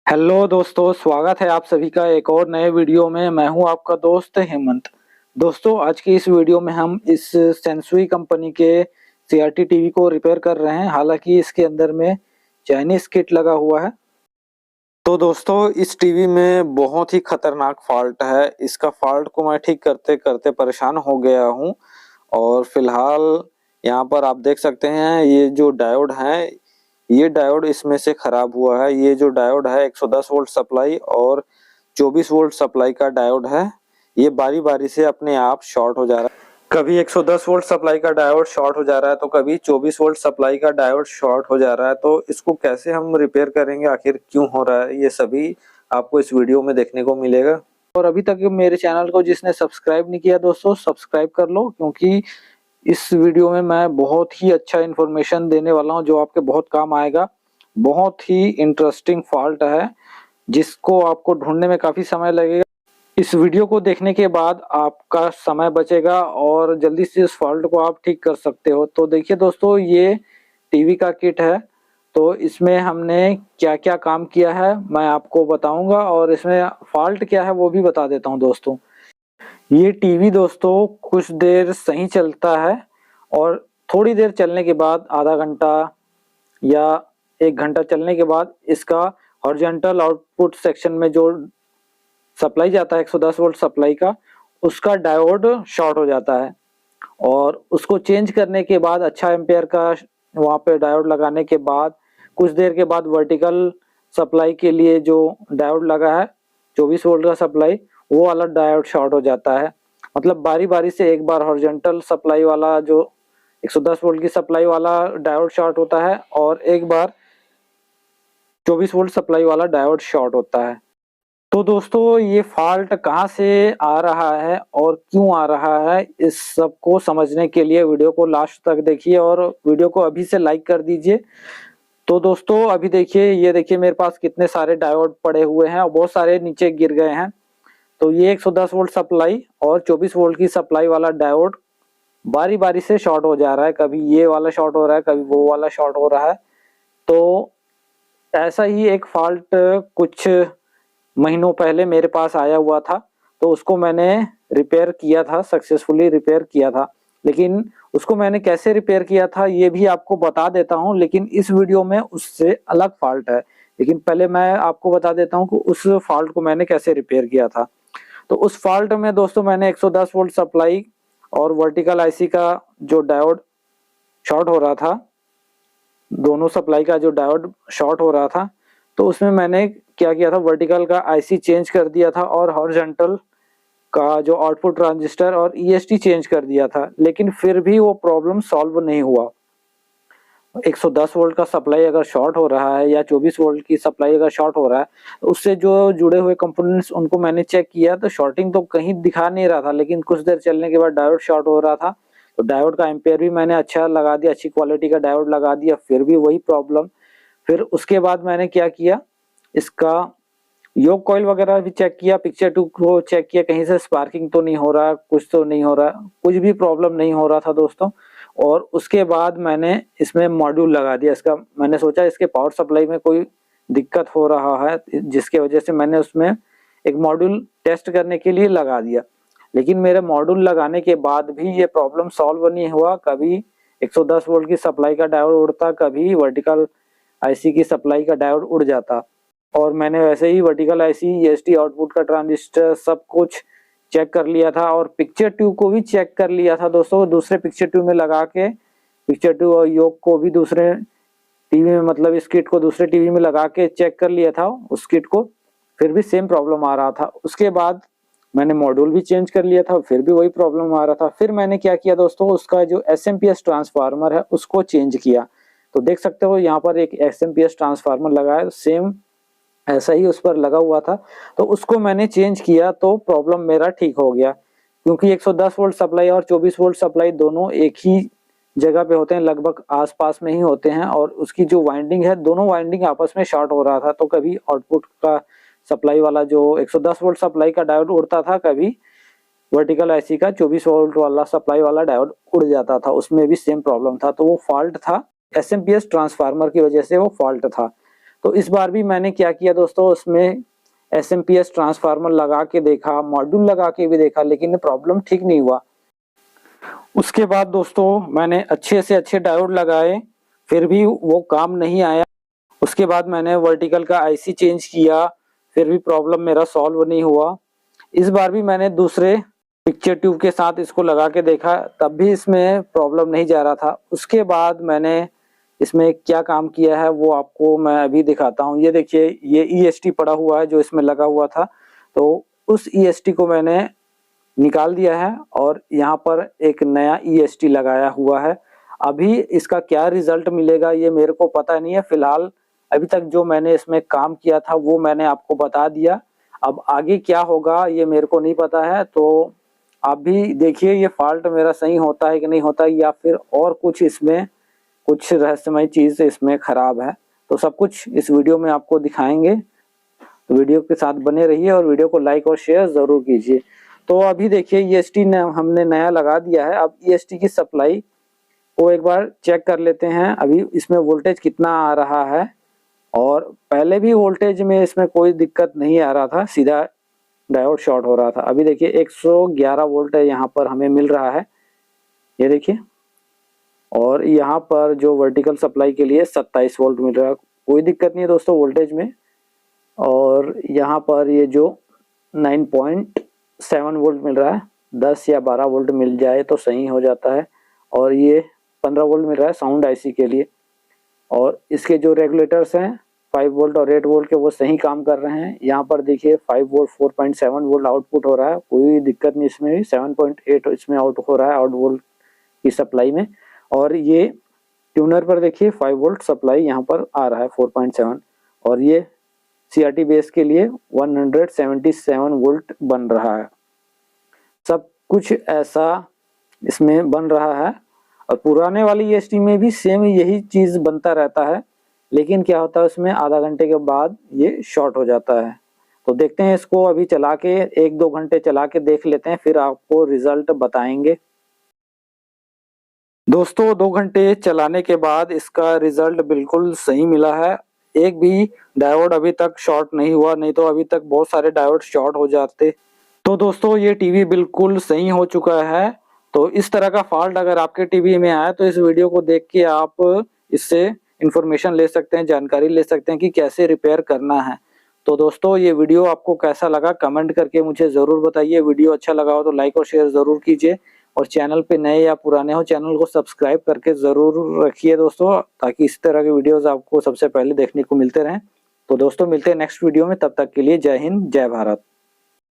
Hello दोस्तों, स्वागत है आप सभी का एक और नए वीडियो में। मैं हूं आपका दोस्त हेमंत। दोस्तों, आज की इस वीडियो में हम इस सेंसुई कंपनी के सीआरटी टीवी को रिपेयर कर रहे हैं। हालांकि इसके अंदर में चाइनीज किट लगा हुआ है। तो दोस्तों, इस टीवी में बहुत ही खतरनाक फॉल्ट है। इसका फॉल्ट को मैं ठीक करते करते परेशान हो गया हूं। और फिलहाल यहाँ पर आप देख सकते हैं, ये जो डायोड है, ये डायोड इसमें से खराब हुआ है। ये जो डायोड है 110 वोल्ट सप्लाई और 24 वोल्ट सप्लाई का डायोड है। ये बारी बारी से अपने आप शॉर्ट हो जा रहा है। कभी 110 वोल्ट सप्लाई का डायोड शॉर्ट हो जा रहा है, तो कभी 24 वोल्ट सप्लाई का डायोड शॉर्ट हो जा रहा है। तो इसको कैसे हम रिपेयर करेंगे, आखिर क्यों हो रहा है, ये सभी आपको इस वीडियो में देखने को मिलेगा। और अभी तक मेरे चैनल को जिसने सब्सक्राइब नहीं किया दोस्तों, सब्सक्राइब कर लो, क्योंकि इस वीडियो में मैं बहुत ही अच्छा इन्फॉर्मेशन देने वाला हूं जो आपके बहुत काम आएगा। बहुत ही इंटरेस्टिंग फॉल्ट है जिसको आपको ढूंढने में काफी समय लगेगा। इस वीडियो को देखने के बाद आपका समय बचेगा और जल्दी से इस फॉल्ट को आप ठीक कर सकते हो। तो देखिए दोस्तों, ये टीवी का किट है। तो इसमें हमने क्या क्या काम किया है मैं आपको बताऊंगा, और इसमें फॉल्ट क्या है वो भी बता देता हूं दोस्तों। ये टीवी दोस्तों कुछ देर सही चलता है और थोड़ी देर चलने के बाद, आधा घंटा या 1 घंटा चलने के बाद, इसका हॉरिजॉन्टल आउटपुट सेक्शन में जो सप्लाई जाता है 110 वोल्ट सप्लाई का, उसका डायोड शॉर्ट हो जाता है। और उसको चेंज करने के बाद, अच्छा एम्पेयर का वहाँ पे डायोड लगाने के बाद, कुछ देर के बाद वर्टिकल सप्लाई के लिए जो डायोड लगा है 24 वोल्ट का सप्लाई, वो वाला डायोड शॉर्ट हो जाता है। मतलब बारी बारी से एक बार हॉरिजॉन्टल सप्लाई वाला जो 110 वोल्ट की सप्लाई वाला डायोड शॉर्ट होता है और एक बार 24 वोल्ट सप्लाई वाला डायोड शॉर्ट होता है। तो दोस्तों, ये फॉल्ट कहाँ से आ रहा है और क्यों आ रहा है, इस सब को समझने के लिए वीडियो को लास्ट तक देखिए और वीडियो को अभी से लाइक कर दीजिए। तो दोस्तों, अभी देखिए, ये देखिए मेरे पास कितने सारे डायोड पड़े हुए हैं और बहुत सारे नीचे गिर गए हैं। तो ये 110 वोल्ट सप्लाई और 24 वोल्ट की सप्लाई वाला डायोड बारी बारी से शॉर्ट हो जा रहा है। कभी ये वाला शॉर्ट हो रहा है, कभी वो वाला शॉर्ट हो रहा है। तो ऐसा ही एक फॉल्ट कुछ महीनों पहले मेरे पास आया हुआ था। तो उसको मैंने रिपेयर किया था, सक्सेसफुली रिपेयर किया था। लेकिन उसको मैंने कैसे रिपेयर किया था ये भी आपको बता देता हूं, लेकिन इस वीडियो में उससे अलग फॉल्ट है। लेकिन पहले मैं आपको बता देता हूं कि उस फॉल्ट को मैंने कैसे रिपेयर किया था। तो उस फॉल्ट में दोस्तों, मैंने 110 वोल्ट सप्लाई और वर्टिकल आईसी का जो डायोड शॉर्ट हो रहा था, दोनों सप्लाई का जो डायोड शॉर्ट हो रहा था, तो उसमें मैंने क्या किया था, वर्टिकल का आईसी चेंज कर दिया था और हॉरिजॉन्टल का जो आउटपुट ट्रांजिस्टर और ईएसटी चेंज कर दिया था। लेकिन फिर भी वो प्रॉब्लम सॉल्व नहीं हुआ। 110 वोल्ट का सप्लाई अगर शॉर्ट हो रहा है या 24 वोल्ट की सप्लाई अगर शॉर्ट हो रहा है, तो उससे जो जुड़े हुए कंपोनेंट्स उनको मैंने चेक किया, तो शॉर्टिंग तो कहीं दिखा नहीं रहा था। लेकिन कुछ देर चलने के बाद डायोड शॉर्ट हो रहा था। तो डायोड का एम्पेयर भी मैंने अच्छा लगा दिया, अच्छी क्वालिटी का डायोड लगा दिया, फिर भी वही प्रॉब्लम। फिर उसके बाद मैंने क्या किया, इसका योग कॉइल वगैरह भी चेक किया, पिक्चर ट्यूब को चेक किया, कहीं से स्पार्किंग तो नहीं हो रहा, कुछ तो नहीं हो रहा, कुछ भी प्रॉब्लम नहीं हो रहा था दोस्तों। और उसके बाद मैंने इसमें मॉड्यूल लगा दिया इसका। मैंने सोचा इसके पावर सप्लाई में कोई दिक्कत हो रहा है, जिसके वजह से मैंने उसमें एक मॉड्यूल टेस्ट करने के लिए लगा दिया। लेकिन मेरे मॉड्यूल लगाने के बाद भी ये प्रॉब्लम सॉल्व नहीं हुआ। कभी 110 वोल्ट की सप्लाई का डायोड उड़ता, कभी वर्टिकल आईसी की सप्लाई का डायोड उड़ जाता। और मैंने वैसे ही वर्टिकल आईसी, ईएसटी, आउटपुट का ट्रांजिस्टर सब कुछ चेक कर लिया था और पिक्चर ट्यूब को भी चेक कर लिया था दोस्तों। दूसरे पिक्चर ट्यूब में लगा के, पिक्चर ट्यूब और योग को भी दूसरे टीवी में, मतलब इस किट को दूसरे टीवी में लगा के चेक कर लिया था उस किट को, फिर भी सेम प्रॉब्लम आ रहा था। उसके बाद मैंने मॉड्यूल भी चेंज कर लिया था, फिर भी वही प्रॉब्लम आ रहा था। फिर मैंने क्या किया दोस्तों, उसका जो एसएमपीएस ट्रांसफार्मर है उसको चेंज किया। तो देख सकते हो यहाँ पर एक एसएमपीएस ट्रांसफार्मर लगा है, सेम ऐसा ही उस पर लगा हुआ था। तो उसको मैंने चेंज किया तो प्रॉब्लम मेरा ठीक हो गया। क्योंकि 110 वोल्ट सप्लाई और 24 वोल्ट सप्लाई दोनों एक ही जगह पे होते हैं, लगभग आसपास में ही होते हैं। और उसकी जो वाइंडिंग है, दोनों वाइंडिंग आपस में शॉर्ट हो रहा था। तो कभी आउटपुट का सप्लाई वाला जो 110 वोल्ट सप्लाई का डायोड उड़ता था, कभी वर्टिकल आईसी का 24 वोल्ट वाला सप्लाई वाला डायोड उड़ जाता था, उसमें भी सेम प्रॉब्लम था। तो वो फॉल्ट था, एसएमपीएस ट्रांसफार्मर की वजह से वो फॉल्ट था। तो इस बार भी मैंने क्या किया दोस्तों, उसमें एसएमपीएस ट्रांसफार्मर लगा के देखा, मॉड्यूल लगा के भी देखा, लेकिन प्रॉब्लम ठीक नहीं हुआ। उसके बाद दोस्तों मैंने अच्छे से अच्छे डायोड लगाए, फिर भी वो काम नहीं आया। उसके बाद मैंने वर्टिकल का आईसी चेंज किया, फिर भी प्रॉब्लम मेरा सॉल्व नहीं हुआ। इस बार भी मैंने दूसरे पिक्चर ट्यूब के साथ इसको लगा के देखा, तब भी इसमें प्रॉब्लम नहीं जा रहा था। उसके बाद मैंने इसमें क्या काम किया है वो आपको मैं अभी दिखाता हूँ। ये देखिए, ये ईएसटी पड़ा हुआ है जो इसमें लगा हुआ था, तो उस ईएसटी को मैंने निकाल दिया है और यहाँ पर एक नया ईएसटी लगाया हुआ है। अभी इसका क्या रिजल्ट मिलेगा ये मेरे को पता नहीं है। फिलहाल अभी तक जो मैंने इसमें काम किया था वो मैंने आपको बता दिया। अब आगे क्या होगा ये मेरे को नहीं पता है, तो आप भी देखिए ये फॉल्ट मेरा सही होता है कि नहीं होता, या फिर और कुछ इसमें कुछ रहस्यमय चीज इसमें खराब है। तो सब कुछ इस वीडियो में आपको दिखाएंगे, तो वीडियो के साथ बने रहिए और वीडियो को लाइक और शेयर जरूर कीजिए। तो अभी देखिए ईएसटी हमने नया लगा दिया है। अब ईएसटी की सप्लाई को एक बार चेक कर लेते हैं, अभी इसमें वोल्टेज कितना आ रहा है। और पहले भी वोल्टेज में इसमें कोई दिक्कत नहीं आ रहा था, सीधा डायोड शॉर्ट हो रहा था। अभी देखिए 111 वोल्ट यहाँ पर हमें मिल रहा है, ये देखिए। और यहाँ पर जो वर्टिकल सप्लाई के लिए 27 वोल्ट मिल रहा है, कोई दिक्कत नहीं है दोस्तों वोल्टेज में। और यहाँ पर ये जो 9.7 वोल्ट मिल रहा है, 10 या 12 वोल्ट मिल जाए तो सही हो जाता है। और ये 15 वोल्ट मिल रहा है साउंड आईसी के लिए। और इसके जो रेगुलेटर्स हैं 5 वोल्ट और 8 वोल्ट के, वो सही काम कर रहे हैं। यहाँ पर देखिए 5 वोल्ट 4.7 वोल्ट आउटपुट हो रहा है, कोई दिक्कत नहीं इसमें। 7.8 इसमें आउट हो रहा है आउट वोल्ट की सप्लाई में। और ये ट्यूनर पर देखिए 5 वोल्ट सप्लाई यहाँ पर आ रहा है 4.7। और ये सीआरटी बेस के लिए 177 वोल्ट बन रहा है। सब कुछ ऐसा इसमें बन रहा है। और पुराने वाली ईएसटी में भी सेम यही चीज बनता रहता है, लेकिन क्या होता है उसमें आधा घंटे के बाद ये शॉर्ट हो जाता है। तो देखते हैं इसको अभी चला के 1-2 घंटे चला के देख लेते हैं, फिर आपको रिजल्ट बताएंगे। दोस्तों 2 घंटे चलाने के बाद इसका रिजल्ट बिल्कुल सही मिला है। एक भी डायोड अभी तक शॉर्ट नहीं हुआ, नहीं तो अभी तक बहुत सारे डायोड शॉर्ट हो जाते। तो दोस्तों ये टीवी बिल्कुल सही हो चुका है। तो इस तरह का फॉल्ट अगर आपके टीवी में आए तो इस वीडियो को देख के आप इससे इंफॉर्मेशन ले सकते हैं, जानकारी ले सकते हैं कि कैसे रिपेयर करना है। तो दोस्तों ये वीडियो आपको कैसा लगा कमेंट करके मुझे ज़रूर बताइए। वीडियो अच्छा लगा हो तो लाइक और शेयर ज़रूर कीजिए, और चैनल पे नए या पुराने हो चैनल को सब्सक्राइब करके ज़रूर रखिए दोस्तों, ताकि इस तरह के वीडियोस आपको सबसे पहले देखने को मिलते रहें। तो दोस्तों मिलते हैं नेक्स्ट वीडियो में, तब तक के लिए जय हिंद जय भारत।